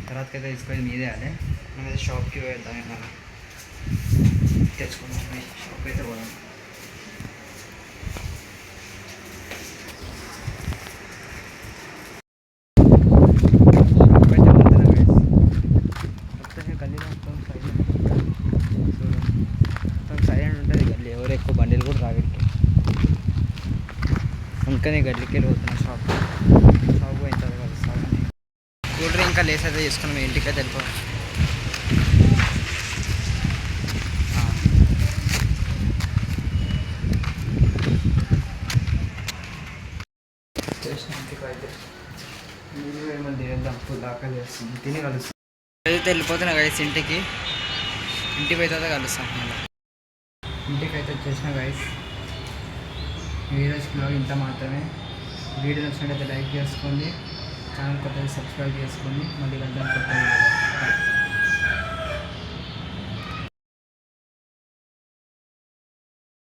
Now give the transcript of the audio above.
తర్వాతకైతే తీసుకొని మీదే అదే మనమైతే షాప్కి వెళ్తాం ఏమన్నా తెచ్చుకున్నాం. షాప్కి అయితే పోదాం. సైలెంట్ ఉంటుంది గల్లీ, ఎవరు ఎక్కువ బండిలు కూడా రాగట్టు. అందుకని గల్లీకి వెళ్ళి పోతున్నా షాప్ పోయిన తర్వాత కలుస్తాను. కూల్ డ్రింక్ ఇంకా లేస్ అయితే తీసుకున్నాం, ఇంటికి అయితే వెళ్ళిపోవాలి. దాకా చేస్తాం, తిని కలుస్తాం. అయితే వెళ్ళిపోతున్నా గైస్ ఇంటికి పోయిన తర్వాత కలుస్తాం. మళ్ళీ ఇంటికి అయితే వచ్చేసిన గైస్. ఈరోజు బ్లాగ్ ఇంత మాత్రమే. వీడియో నచ్చినట్లయితే లైక్ చేసుకోండి, ఛానల్ కొత్తగా సబ్స్క్రైబ్ చేసుకోండి. మళ్ళీ వెళ్తాను కొత్త.